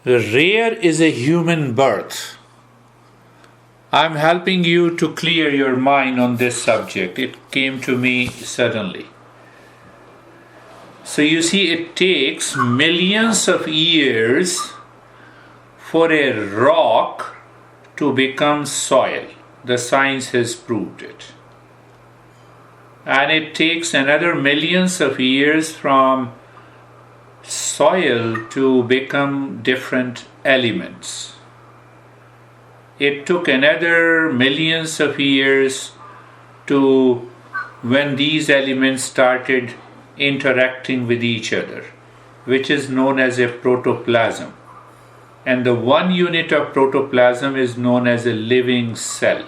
Rare is a human birth. I'm helping you to clear your mind on this subject. It came to me suddenly. So you see, it takes millions of years for a rock to become soil. The science has proved it. And it takes another millions of years from soil to become different elements. It took another millions of years to when these elements started interacting with each other, which is known as a protoplasm. And the one unit of protoplasm is known as a living cell.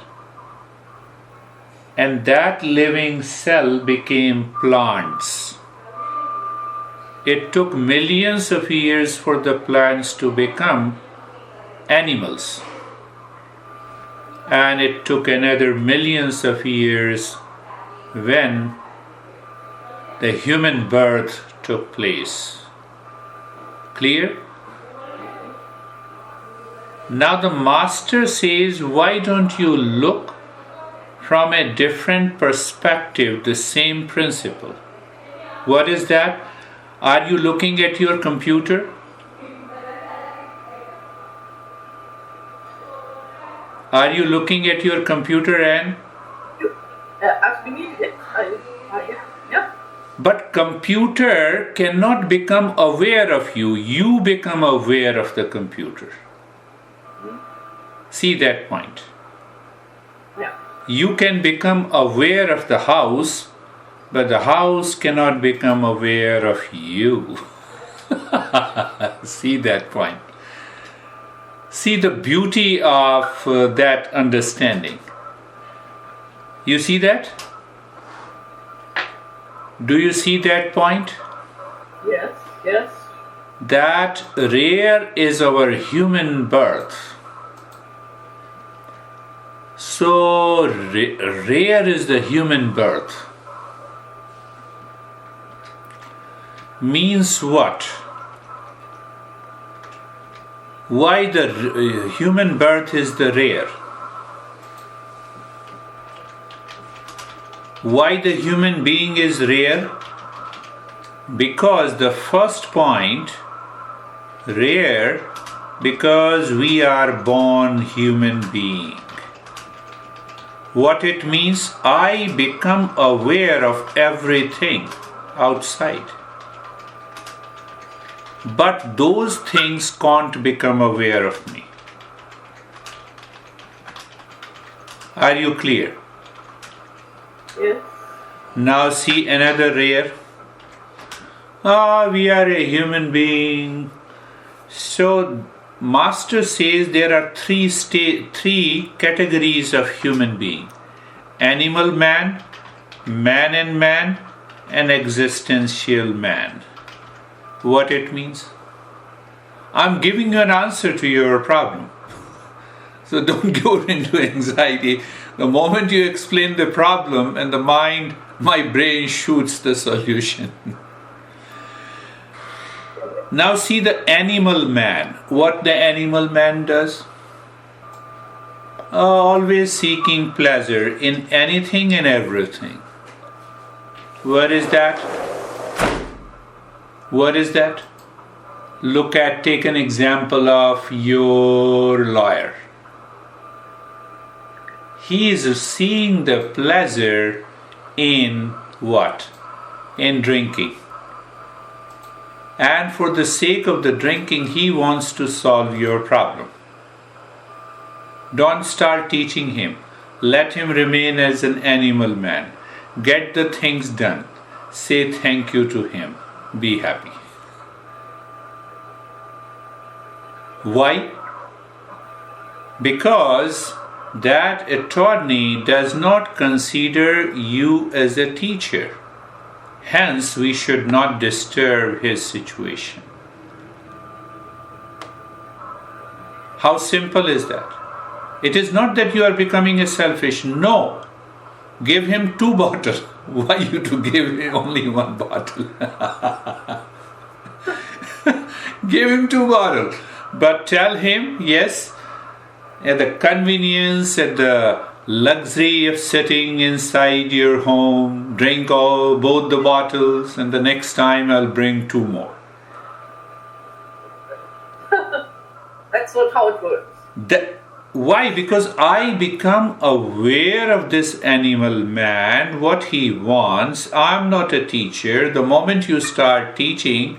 And that living cell became plants. It took millions of years for the plants to become animals. And it took another millions of years when the human birth took place. Clear? Now the master says, why don't you look from a different perspective, the same principle? What is that? Are you looking at your computer? Are you looking at your computer, Anne? Yeah. But computer cannot become aware of you. You become aware of the computer. See that point? Yeah. You can become aware of the house, but the house cannot become aware of you. See that point? See the beauty of that understanding. You see that? Do you see that point? Yes. That rare is our human birth. So rare is the human birth. Means what? Why the human birth is the rare? Why the human being is rare? Because the first point, rare, because we are born human being. What it means? I become aware of everything outside. But those things can't become aware of me. Are you clear? Yes. Now see another rare. We are a human being. So Master says there are three categories of human being. Animal man, man and man, and existential man. What it means? I'm giving you an answer to your problem. So don't go into anxiety. The moment you explain the problem and the mind, my brain shoots the solution. Now see the animal man. What the animal man does? Always seeking pleasure in anything and everything. What is that? What is that? Take an example of your lawyer. He is seeing the pleasure in what? In drinking. And for the sake of the drinking, he wants to solve your problem. Don't start teaching him. Let him remain as an animal man. Get the things done. Say thank you to him. Be happy. Why? Because that attorney does not consider you as a teacher. Hence, we should not disturb his situation. How simple is that? It is not that you are becoming a selfish. No. Give him 2 bottles. Why you to give him only 1 bottle? Give him 2 bottles. But tell him, yes, at the convenience, at the luxury of sitting inside your home, drink both the bottles, and the next time I'll bring 2 more. That's not how it works. Why? Because I become aware of this animal man, what he wants. I'm not a teacher. The moment you start teaching,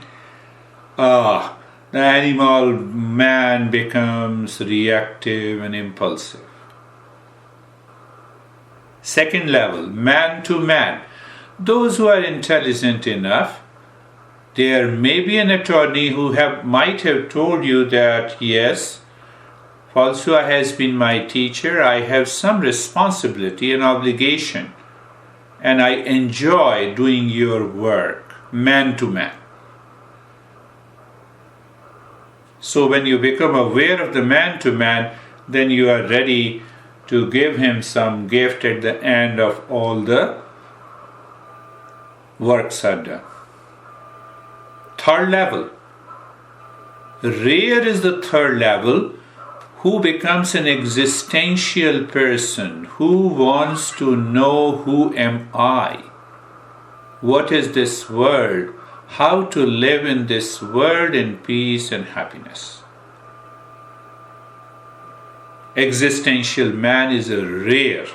the animal man becomes reactive and impulsive. Second level, man to man. Those who are intelligent enough, there may be an attorney who might have told you that, yes, Falsua has been my teacher, I have some responsibility and obligation, and I enjoy doing your work, man to man. So when you become aware of the man to man, then you are ready to give him some gift at the end of all the works are done. Third level. Rare is the third level, who becomes an existential person, who wants to know who am I, what is this world, how to live in this world in peace and happiness. Existential man is a rare.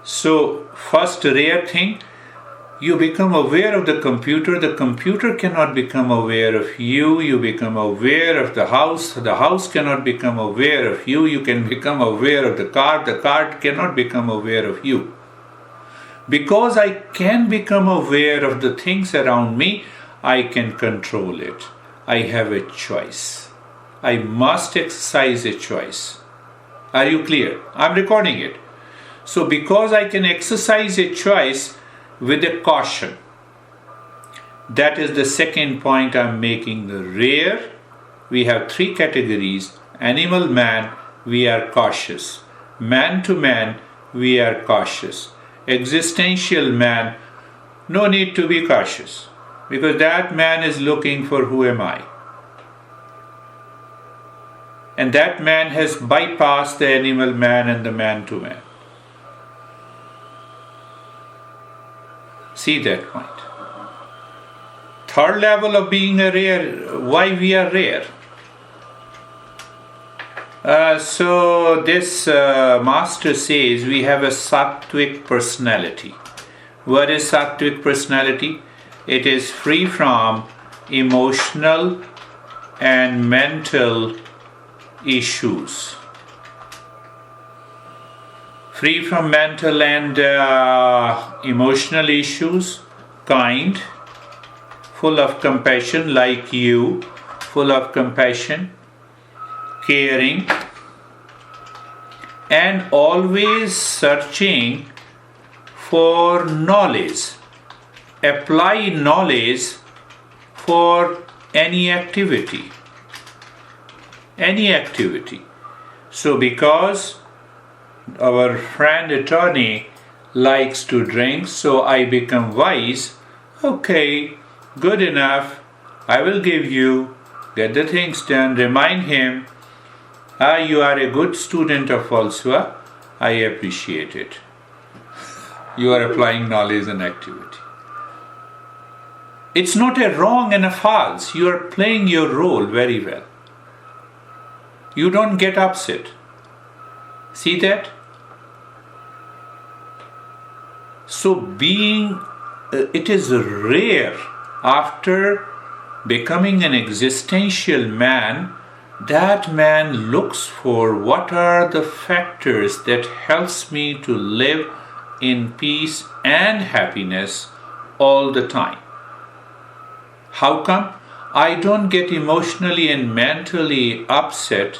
So, first rare thing, you become aware of the computer cannot become aware of you, you become aware of the house cannot become aware of you can become aware of the car cannot become aware of you. Because I can become aware of the things around me, I can control it. I have a choice. I must exercise a choice. Are you clear? I'm recording it. So because I can exercise a choice with a caution, that is the second point I'm making. The rare, we have 3 categories. Animal man, we are cautious. Man to man, we are cautious. Existential man, no need to be cautious, because that man is looking for who am I. And that man has bypassed the animal man and the man to man. See that point. Third level of being a rare, why we are rare. So this master says we have a sattvic personality. What is sattvic personality? It is free from emotional and mental issues. Free from mental and emotional issues, kind, full of compassion like you, full of compassion, caring, and always searching for knowledge. Apply knowledge for any activity. Any activity. So because our friend attorney likes to drink, so I become wise. Okay, good enough. I will give you, get the things done, remind him, you are a good student of Falsua. I appreciate it. You are applying knowledge and activity. It's not a wrong and a false. You are playing your role very well. You don't get upset. See that? So it is rare after becoming an existential man, that man looks for what are the factors that helps me to live in peace and happiness all the time. How come? I don't get emotionally and mentally upset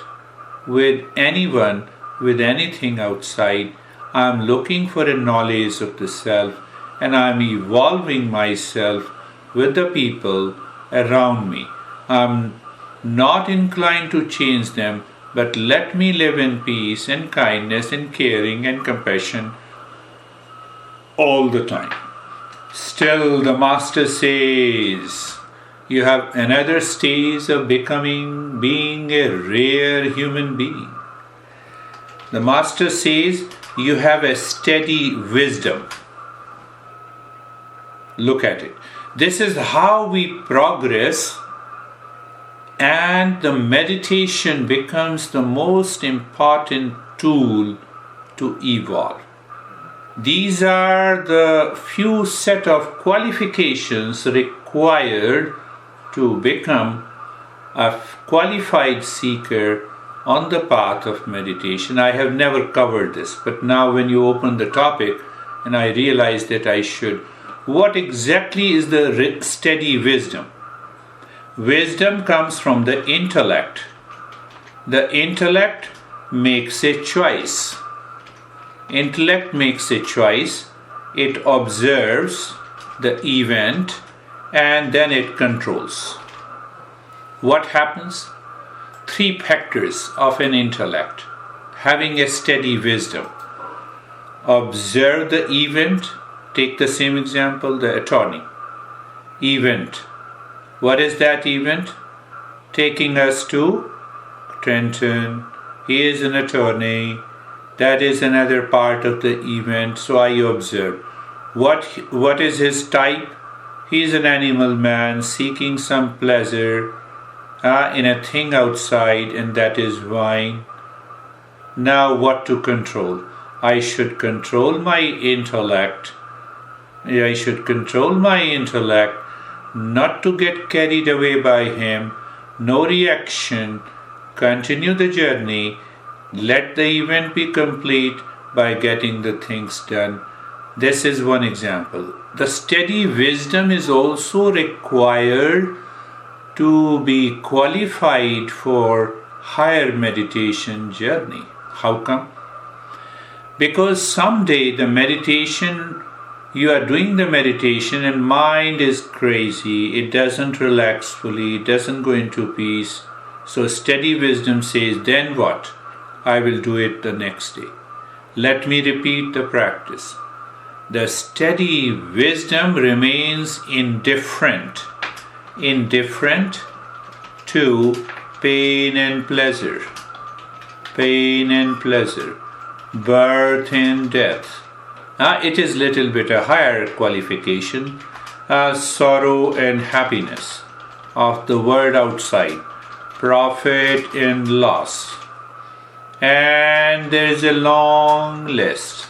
with anyone, with anything outside. I'm looking for a knowledge of the self, and I'm evolving myself with the people around me. I'm not inclined to change them, but let me live in peace and kindness and caring and compassion all the time. Still, the Master says, You have another stage of being a rare human being. The Master says you have a steady wisdom. Look at it. This is how we progress, and the meditation becomes the most important tool to evolve. These are the few set of qualifications required to become a qualified seeker on the path of meditation. I have never covered this, but now when you open the topic and I realize that I should. What exactly is the steady wisdom? Wisdom comes from the intellect. The intellect makes a choice. Intellect makes a choice. It observes the event and then it controls. What happens? 3 factors of an intellect having a steady wisdom. Observe the event. Take the same example, the attorney. Event. What is that event? Taking us to Trenton. He is an attorney. That is another part of the event. So I observe. What is his type? He is an animal man seeking some pleasure in a thing outside, and that is wine. Now what to control? I should control my intellect. I should control my intellect not to get carried away by him. No reaction. Continue the journey. Let the event be complete by getting the things done. This is one example. The steady wisdom is also required to be qualified for higher meditation journey. How come? Because someday you are doing the meditation and mind is crazy, it doesn't relax fully, it doesn't go into peace. So steady wisdom says, then what? I will do it the next day. Let me repeat the practice. The steady wisdom remains indifferent to pain and pleasure, birth and death. It is little bit a higher qualification, sorrow and happiness of the world outside, profit and loss. And there is a long list.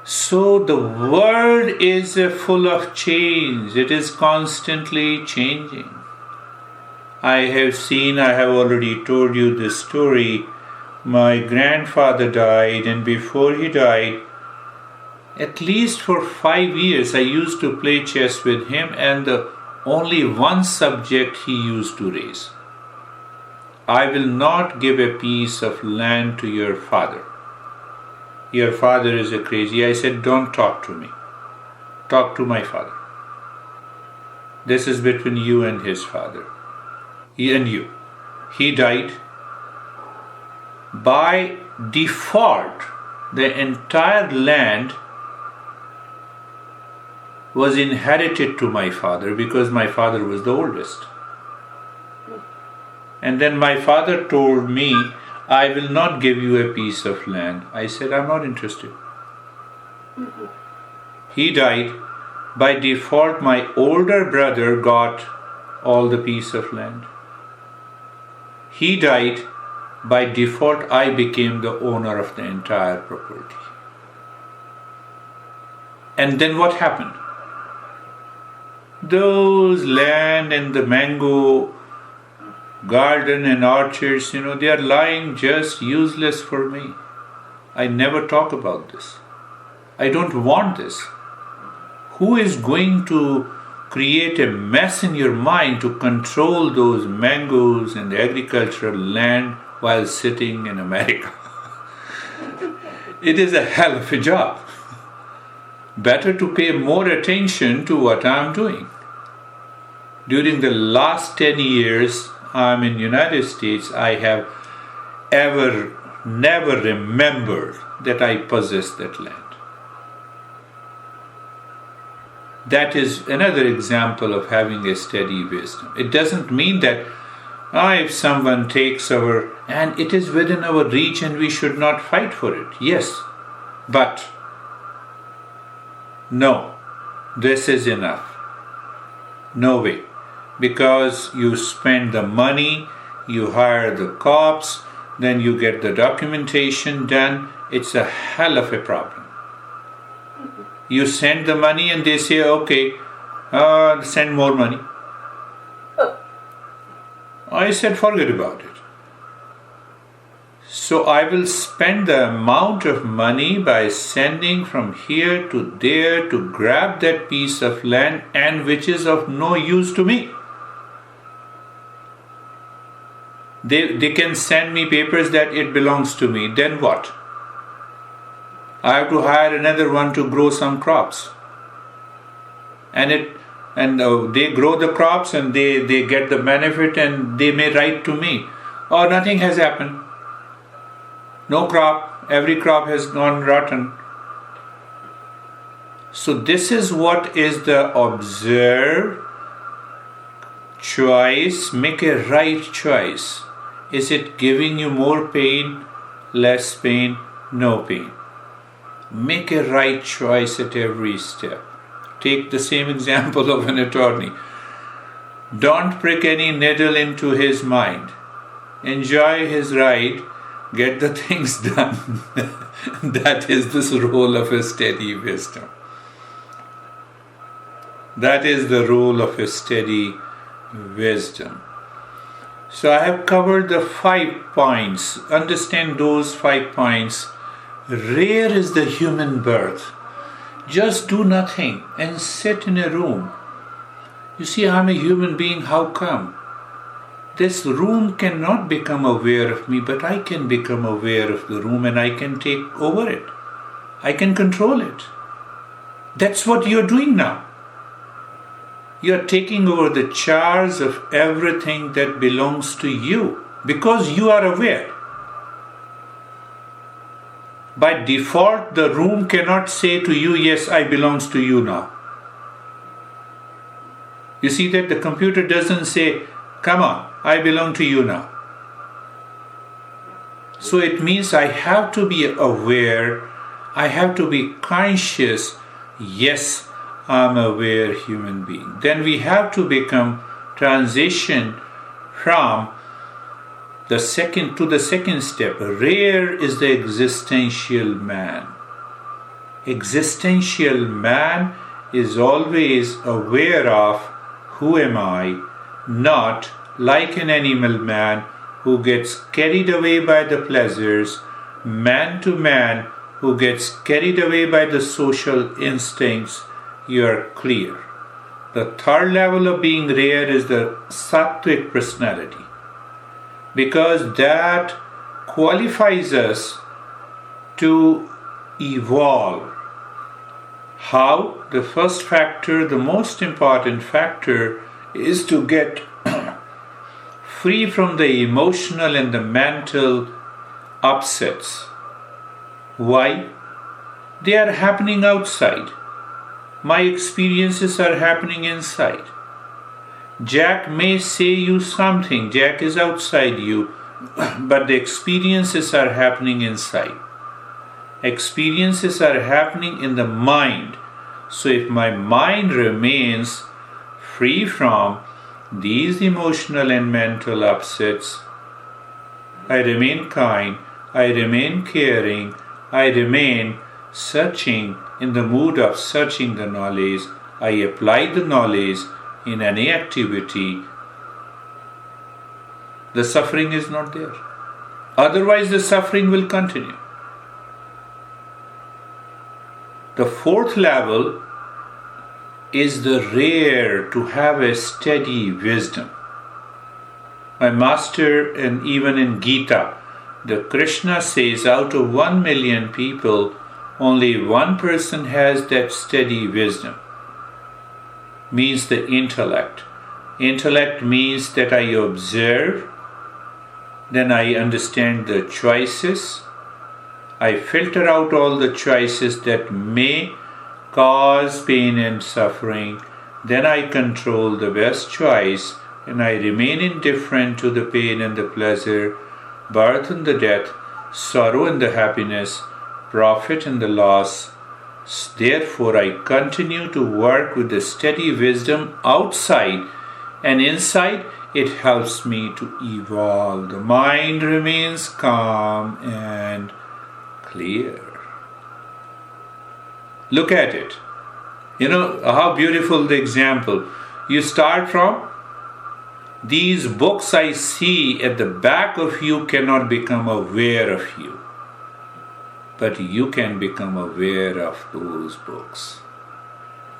So the world is full of change. It is constantly changing. I have already told you this story. My grandfather died, and before he died, at least for 5 years, I used to play chess with him, and the only one subject he used to raise. I will not give a piece of land to your father. Your father is a crazy. I said, don't talk to me. Talk to my father. This is between you and his father. He and you. He died. By default, the entire land was inherited to my father because my father was the oldest. And then my father told me, I will not give you a piece of land. I said, I'm not interested. He died. By default, my older brother got all the piece of land. He died. By default, I became the owner of the entire property. And then what happened? Those land and the mango garden and orchards, they are lying just useless for me. I never talk about this. I don't want this. Who is going to create a mess in your mind to control those mangoes and the agricultural land while sitting in America? It is a hell of a job. Better to pay more attention to what I'm doing. During the last 10 years I'm in United States, I have never remembered that I possess that land. That is another example of having a steady wisdom. It doesn't mean that if someone takes and it is within our reach and we should not fight for it. Yes, but no, this is enough. No way. Because you spend the money, you hire the cops, then you get the documentation done. It's a hell of a problem. You send the money and they say, okay, send more money. I said, forget about it. So I will spend the amount of money by sending from here to there to grab that piece of land and which is of no use to me. They can send me papers that it belongs to me. Then what? I have to hire another one to grow some crops. And they grow the crops and they get the benefit and they may write to me. Or nothing has happened. No crop. Every crop has gone rotten. So this is what is the observe choice. Make a right choice. Is it giving you more pain, less pain, no pain? Make a right choice at every step. Take the same example of an attorney. Don't prick any needle into his mind. Enjoy his ride. Get the things done. That is the role of a steady wisdom. That is the role of a steady wisdom. So I have covered the 5 points. Understand those 5 points. Rare is the human birth. Just do nothing and sit in a room. You see, I'm a human being. How come? This room cannot become aware of me, but I can become aware of the room and I can take over it. I can control it. That's what you're doing now. You're taking over the charge of everything that belongs to you because you are aware. By default, the room cannot say to you, yes, I belongs to you now. You see that the computer doesn't say, come on, I belong to you now. So it means I have to be aware, I have to be conscious, yes, I'm an aware human being. Then we have to transition from the second step. Rare is the existential man. Existential man is always aware of who am I, not like an animal man who gets carried away by the pleasures, man to man who gets carried away by the social instincts. You are clear. The third level of being rare is the sattvic personality, because that qualifies us to evolve. How? The first factor, the most important factor, is to get free from the emotional and the mental upsets. Why? They are happening outside. My experiences are happening inside. Jack may say you something, Jack is outside you, but the experiences are happening inside. Experiences are happening in the mind. So if my mind remains free from these emotional and mental upsets, I remain kind, I remain caring, I remain searching, in the mood of searching the knowledge, I apply the knowledge in any activity, the suffering is not there. Otherwise, the suffering will continue. The fourth level is the rare to have a steady wisdom. My master, and even in Gita, the Krishna says out of 1 million people, only one person has that steady wisdom. Means the intellect. Intellect means that I observe, then I understand the choices, I filter out all the choices that may cause pain and suffering, then I control the best choice and I remain indifferent to the pain and the pleasure, birth and the death, sorrow and the happiness, profit and the loss. Therefore, I continue to work with the steady wisdom outside, and inside it helps me to evolve. The mind remains calm and clear. Look at it. You know how beautiful the example. You start from these books I see at the back of you cannot become aware of you. But you can become aware of those books.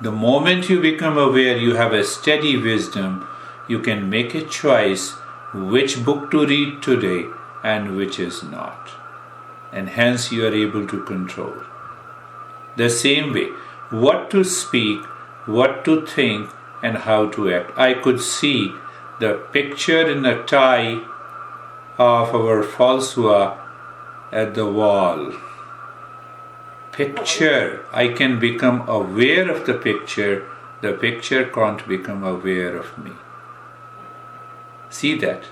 The moment you become aware, you have a steady wisdom, you can make a choice which book to read today and which is not. And hence you are able to control. The same way, what to speak, what to think, and how to act. I could see the picture in a tie of our falsua at the wall. Picture, I can become aware of the picture can't become aware of me. See that?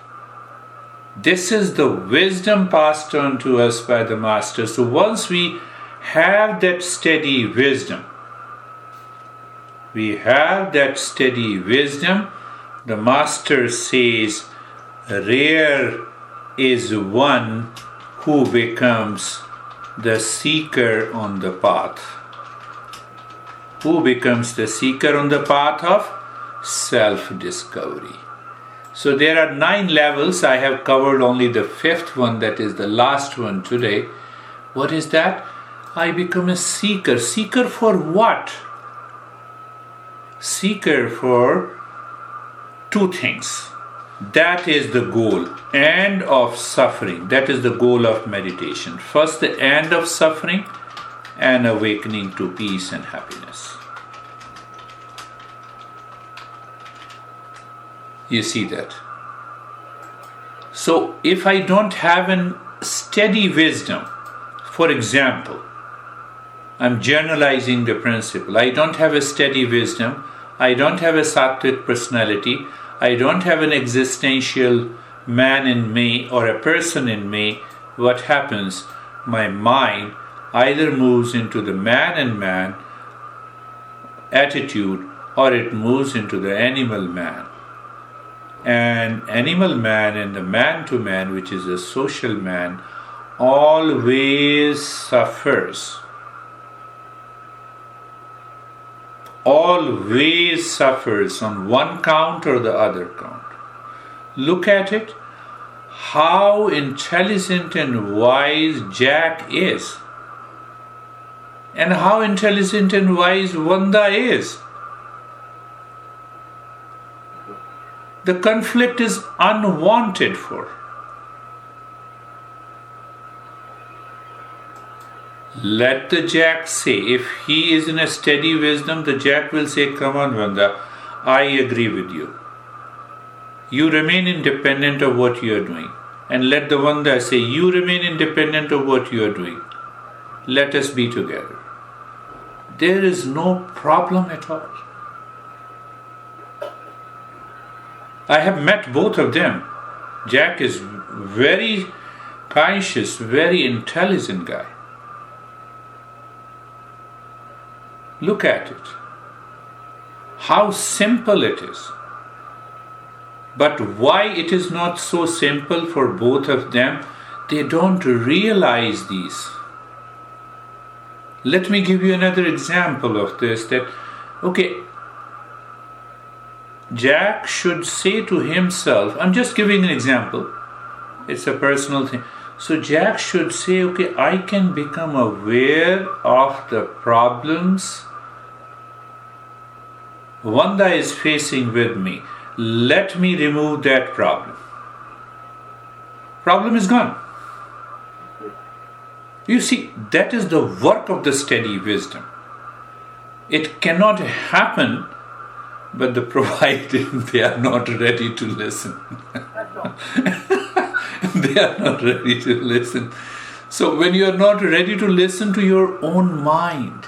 This is the wisdom passed on to us by the Master. So once we have that steady wisdom, the Master says, rare is one who becomes the seeker on the path. Who becomes the seeker on the path of self-discovery. So there are 9 levels. I have covered only the 5th one, that is the last one today. What is that? I become a seeker. Seeker for what? Seeker for 2 things. That is the goal. End of suffering. That is the goal of meditation. First, the end of suffering and awakening to peace and happiness. You see that? So, if I don't have a steady wisdom, for example, I'm generalizing the principle. I don't have a steady wisdom. I don't have a sattvic personality. I don't have an existential man in me or a person in me. What happens? My mind either moves into the man and man attitude or it moves into the animal man. And animal man and the man to man, which is a social man, always suffers. Always suffers on one count or the other count. Look at it, how intelligent and wise Jack is, and how intelligent and wise Wanda is. The conflict is unwanted for. Let the Jack say, if he is in a steady wisdom, the Jack will say, come on Wanda, I agree with you. You remain independent of what you are doing. And let the Wanda say, you remain independent of what you are doing. Let us be together. There is no problem at all. I have met both of them. Jack is very conscious, very intelligent guy. Look at it. How simple it is. But why it is not so simple for both of them? They don't realize these. Let me give you another example of this. Jack should say to himself, I'm just giving an example. It's a personal thing. So Jack should say, I can become aware of the problems Wanda is facing with me. Let me remove that problem. Problem is gone. You see, that is the work of the steady wisdom. It cannot happen, but provided they are not ready to listen. They are not ready to listen. So when you are not ready to listen to your own mind,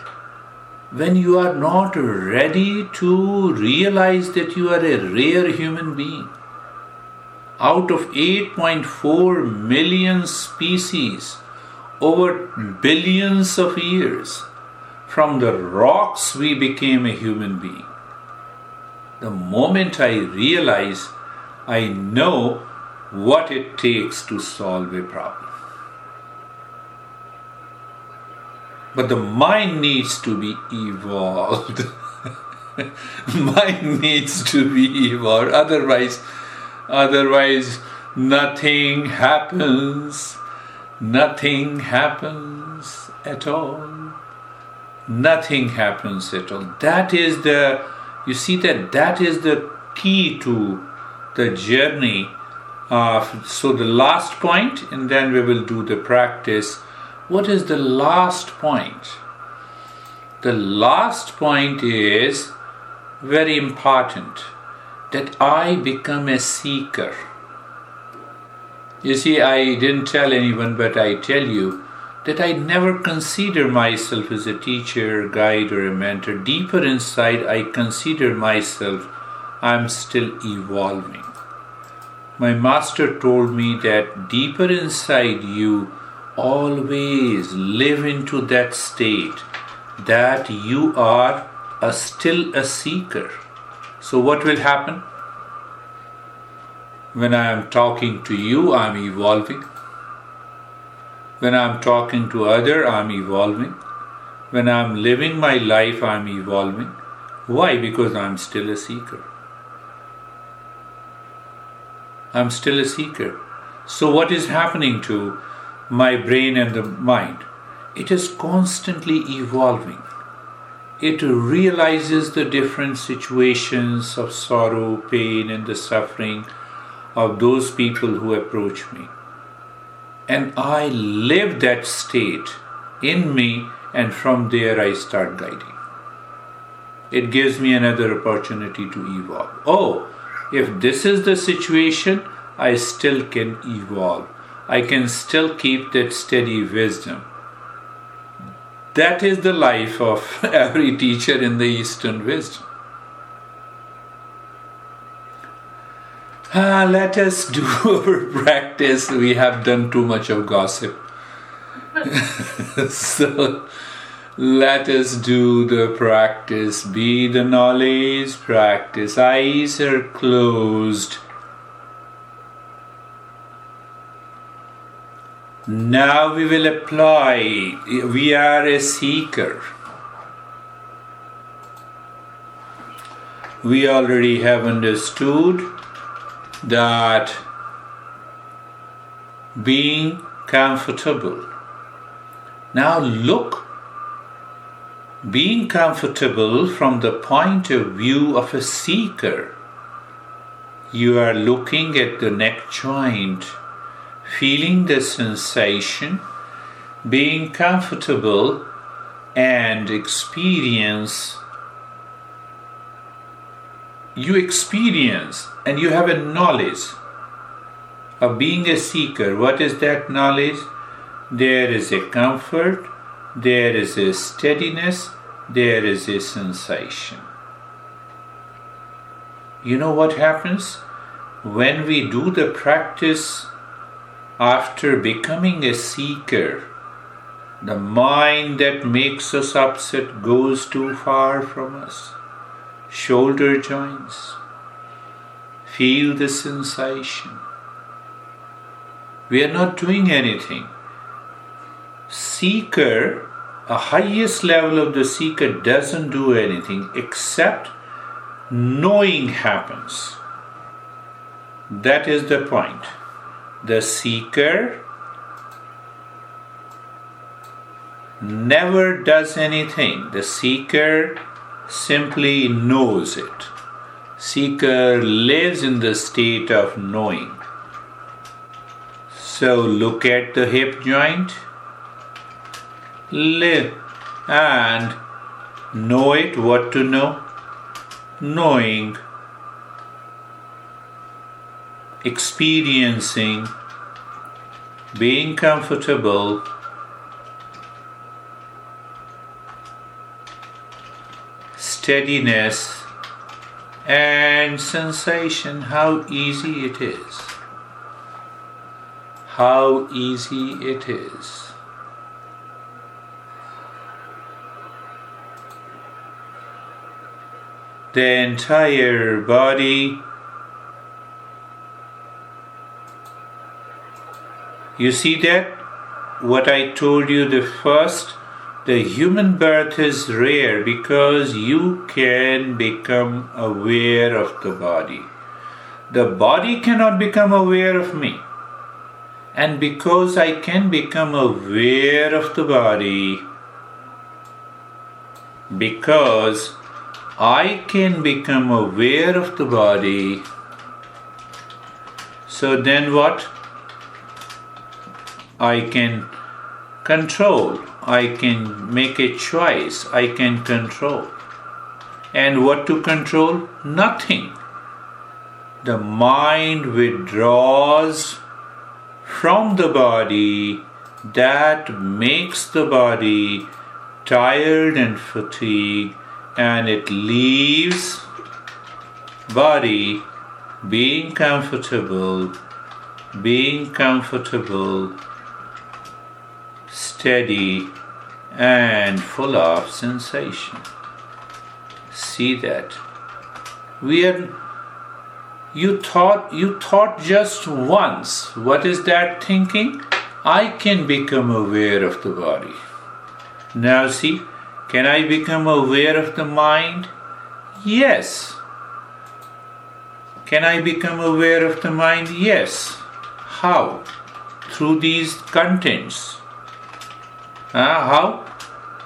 when you are not ready to realize that you are a rare human being. Out of 8.4 million species over billions of years, from the rocks we became a human being. The moment I realize, I know what it takes to solve a problem. But the mind needs to be evolved. Mind needs to be evolved. Otherwise, nothing happens. Nothing happens at all. Nothing happens at all. That is the key to the journey. So the last point, and then we will do the practice. What is the last point? The last point is very important, that I become a seeker. You see, I didn't tell anyone, but I tell you that I never consider myself as a teacher, guide, or a mentor. Deeper inside, I consider myself, I'm still evolving. My master told me that deeper inside you, always live into that state that you are still a seeker. So what will happen? When I am talking to you, I am evolving. When I am talking to others, I am evolving. When I am living my life, I am evolving. Why? Because I am still a seeker. I am still a seeker. So what is happening to my brain and the mind? It is constantly evolving. It realizes the different situations of sorrow, pain, and the suffering of those people who approach me. And I live that state in me, and from there I start guiding. It gives me another opportunity to evolve. Oh, if this is the situation, I still can evolve. I can still keep that steady wisdom. That is the life of every teacher in the Easternwisdom. Let us do our practice. We have done too much of gossip. So let us do the practice. Be the knowledge practice. Eyes are closed. Now we will apply. We are a seeker. We already have understood that being comfortable. Now look, being comfortable from the point of view of a seeker. You are looking at the neck joint, feeling the sensation, being comfortable, and experience. You experience and you have a knowledge of being a seeker. What is that knowledge? There is a comfort, there is a steadiness, there is a sensation. You know what happens? When we do the practice after becoming a seeker, the mind that makes us upset goes too far from us. Shoulder joints. Feel the sensation. We are not doing anything. Seeker, a highest level of the seeker doesn't do anything except knowing happens. That is the point. The seeker never does anything. The seeker simply knows it. Seeker lives in the state of knowing. So look at the hip joint, live and know it. What to know? Knowing, experiencing, being comfortable, steadiness and sensation. How easy it is. How easy it is. The entire body. You see that? What I told you the human birth is rare because you can become aware of the body. The body cannot become aware of me. And because I can become aware of the body, because I can become aware of the body, so then what? I can control, I can make a choice, I can control. And what to control? Nothing. The mind withdraws from the body, that makes the body tired and fatigued, and it leaves body being comfortable, steady and full of sensation. See that? You thought just once. What is that thinking? I can become aware of the body. Now see, can I become aware of the mind? Yes. Can I become aware of the mind? Yes. How? Through these contents. How?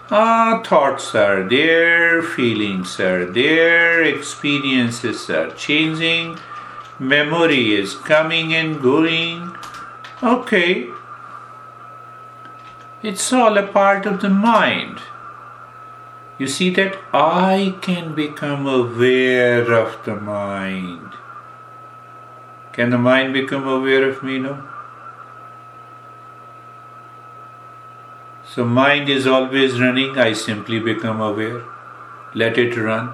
Thoughts are there, feelings are there, experiences are changing, memory is coming and going. Okay. It's all a part of the mind. You see that I can become aware of the mind. Can the mind become aware of me? No. So mind is always running, I simply become aware. Let it run.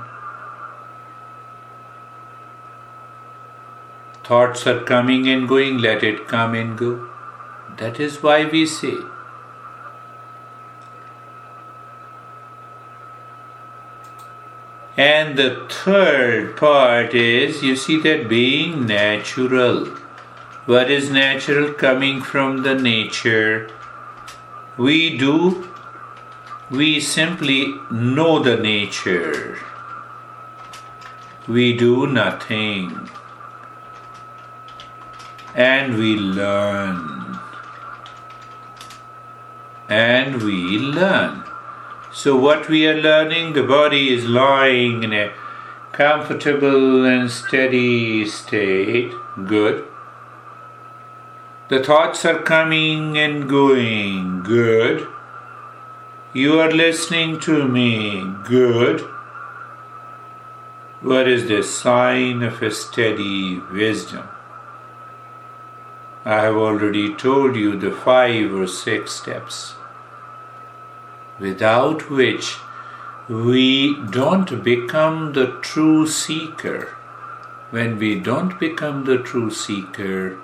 Thoughts are coming and going, let it come and go. That is why we say, and the third part is, you see that being natural. What is natural? Coming from the nature. We simply know the nature. We do nothing. And we learn. So what we are learning, the body is lying in a comfortable and steady state. Good. The thoughts are coming and going. Good. You are listening to me. Good. What is the sign of a steady wisdom? I have already told you the 5 or 6 steps, without which we don't become the true seeker. When we don't become the true seeker,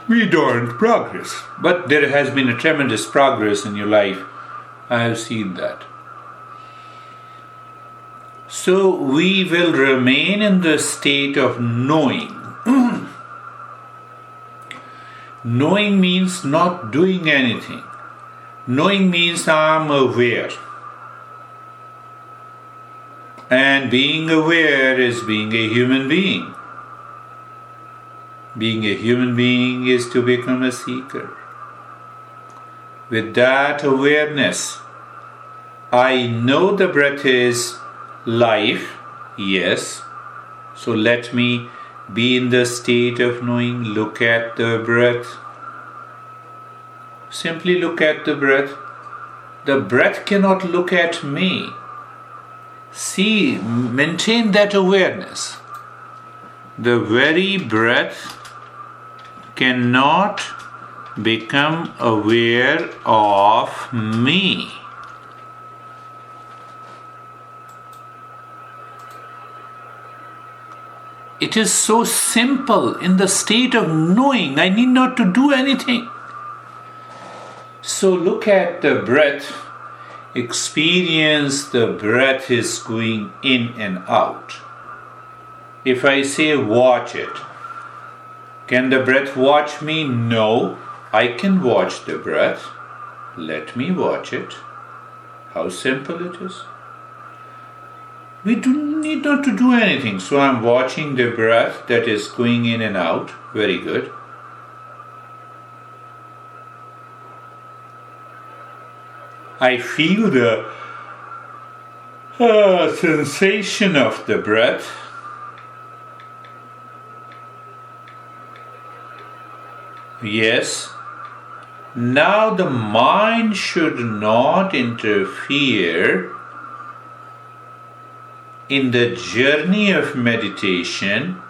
we don't progress. But there has been a tremendous progress in your life. I have seen that. So we will remain in the state of knowing. Knowing means not doing anything. Knowing means I'm aware. And being aware is being a human being. Being a human being is to become a seeker. With that awareness, I know the breath is life, yes. So let me be in the state of knowing. Look at the breath. Simply look at the breath. The breath cannot look at me. See, maintain that awareness. The very breath cannot become aware of me. It is so simple. In the state of knowing, I need not to do anything. So look at the breath. Experience the breath is going in and out. If I say watch it, can the breath watch me? No. I can watch the breath. Let me watch it. How simple it is. We do need not to do anything. So I'm watching the breath that is going in and out. Very good. I feel the sensation of the breath. Yes. Now the mind should not interfere in the journey of meditation.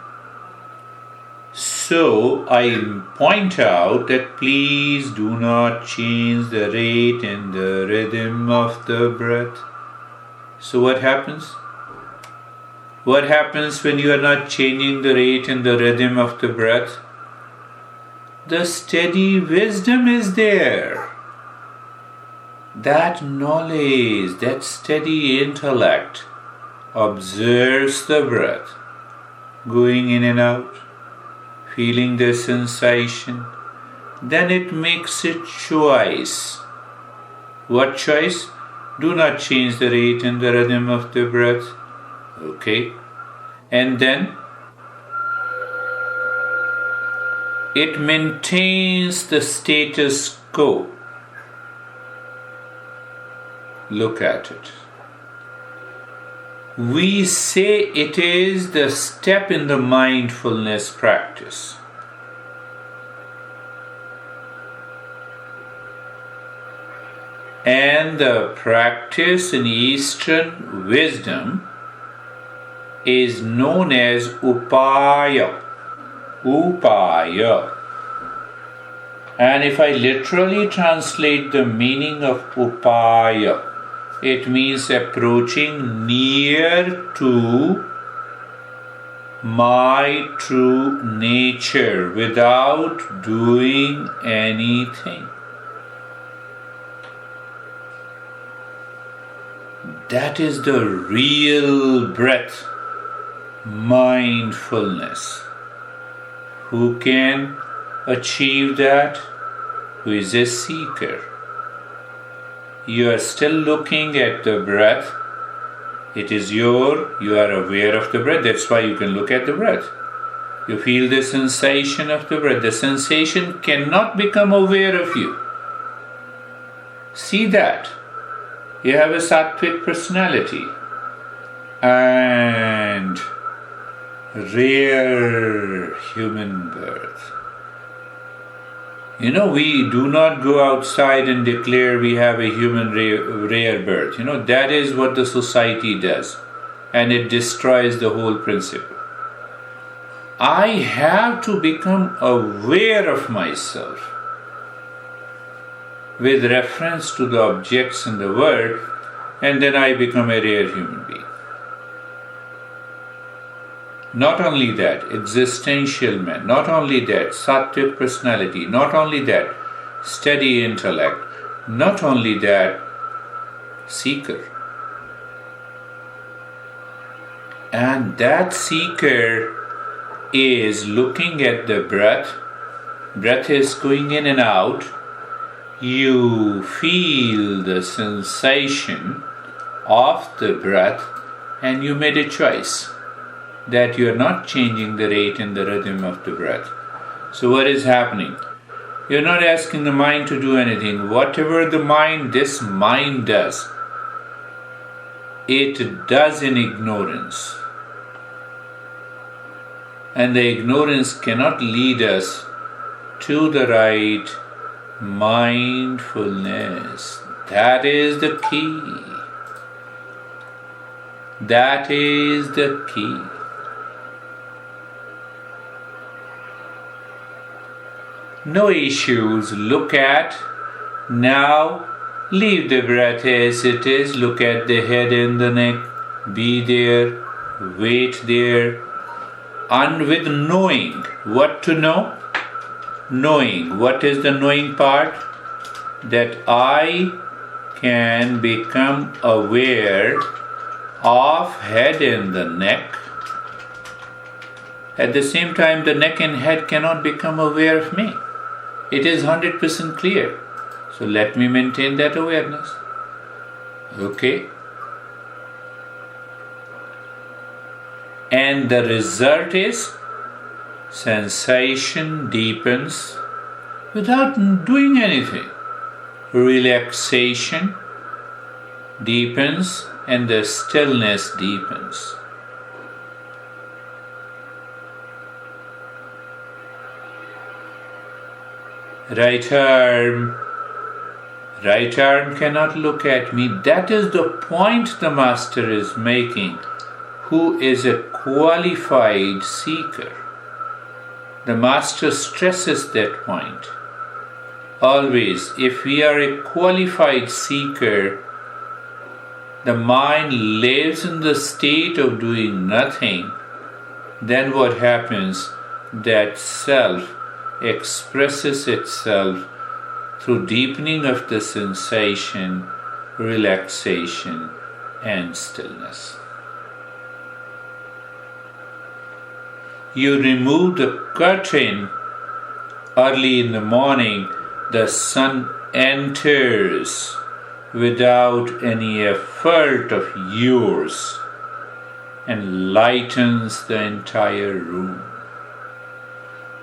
So I point out that please do not change the rate and the rhythm of the breath. So what happens? What happens when you are not changing the rate and the rhythm of the breath? The steady wisdom is there. That knowledge, that steady intellect observes the breath going in and out, feeling the sensation. Then it makes a choice. What choice? Do not change the rate and the rhythm of the breath. Okay. And then it maintains the status quo. Look at it. We say it is the step in the mindfulness practice. And the practice in Eastern wisdom is known as upaya. Upaya. And if I literally translate the meaning of upaya, it means approaching near to my true nature without doing anything. That is the real breath, mindfulness. Who can achieve that? Who is a seeker. You are still looking at the breath. It is you are aware of the breath. That's why you can look at the breath. You feel the sensation of the breath. The sensation cannot become aware of you. See that. You have a sattvic personality and rare human birth. We do not go outside and declare we have a human rare birth. That is what the society does, and it destroys the whole principle. I have to become aware of myself with reference to the objects in the world, and then I become a rare human being. Not only that, existential man, not only that, sattvic personality, not only that, steady intellect, not only that, seeker. And that seeker is looking at the breath. Breath is going in and out. You feel the sensation of the breath, and you made a choice that you are not changing the rate and the rhythm of the breath. So what is happening? You're not asking the mind to do anything. Whatever this mind does, it does in ignorance. And the ignorance cannot lead us to the right mindfulness. That is the key. That is the key. No issues. Look at. Now leave the breath as it is. Look at the head and the neck. Be there. Wait there. And with knowing. What to know? Knowing. What is the knowing part? That I can become aware of head and the neck. At the same time, the neck and head cannot become aware of me. It is 100% clear. So let me maintain that awareness. Okay? And the result is sensation deepens without doing anything. Relaxation deepens and the stillness deepens. Right arm cannot look at me. That is the point the Master is making, who is a qualified seeker. The Master stresses that point. Always, if we are a qualified seeker, the mind lives in the state of doing nothing, then what happens? That self expresses itself through deepening of the sensation, relaxation, and stillness. You remove the curtain early in the morning, the sun enters without any effort of yours and lightens the entire room.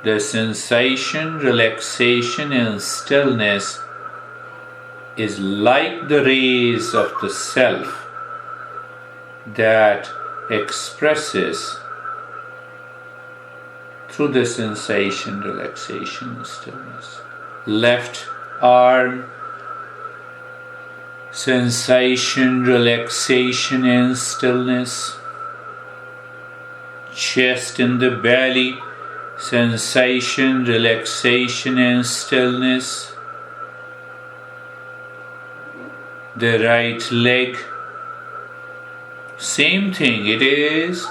The sensation, relaxation, and stillness is like the rays of the self that expresses through the sensation, relaxation, and stillness. Left arm, sensation, relaxation, and stillness. Chest and the belly, sensation, relaxation, and stillness. The right leg, same thing. It is,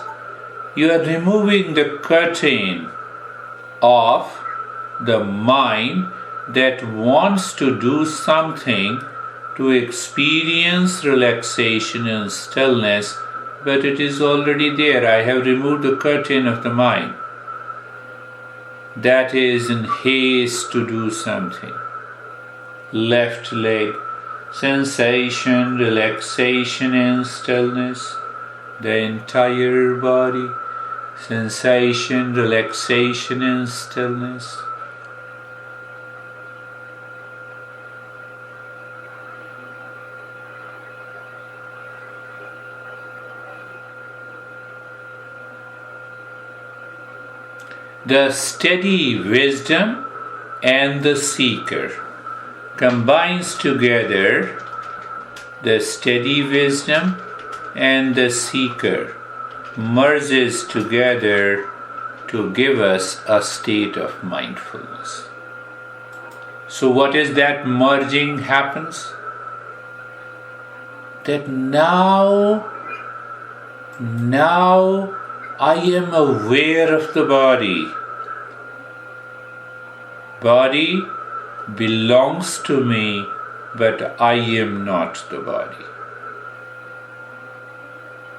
you are removing the curtain of the mind that wants to do something to experience relaxation and stillness, but it is already there. I have removed the curtain of the mind that is in haste to do something. Left leg, sensation, relaxation, and stillness. The entire body, sensation, relaxation, and stillness. The steady wisdom and the seeker combines together. The steady wisdom and the seeker merges together to give us a state of mindfulness. So what is that merging happens? That now I am aware of the body. Body belongs to me, but I am not the body.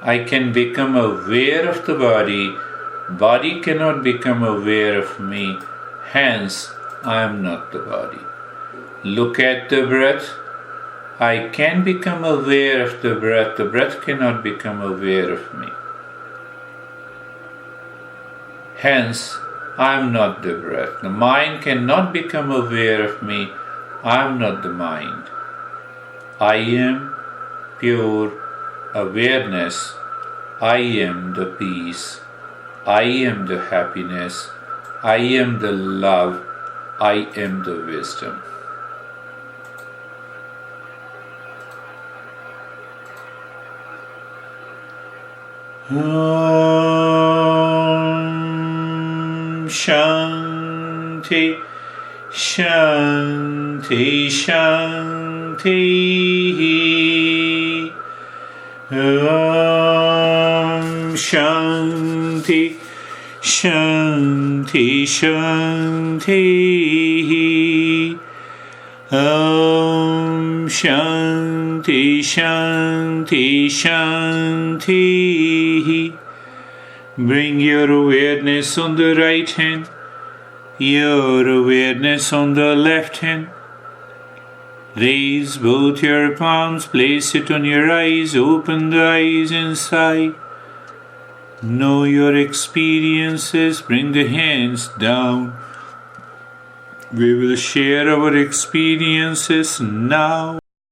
I can become aware of the body. Body cannot become aware of me. Hence, I am not the body. Look at the breath. I can become aware of the breath. The breath cannot become aware of me. Hence, I am not the breath. The mind cannot become aware of me. I am not the mind. I am pure awareness. I am the peace. I am the happiness. I am the love. I am the wisdom. Shanti, Shanti, Shanti. Om Shanti, Shanti, Shanti. Om Shanti, Shanti, Shanti. Bring your awareness on the right hand, your awareness on the left hand. Raise both your palms, place it on your eyes, open the eyes inside. Know your experiences, bring the hands down. We will share our experiences now.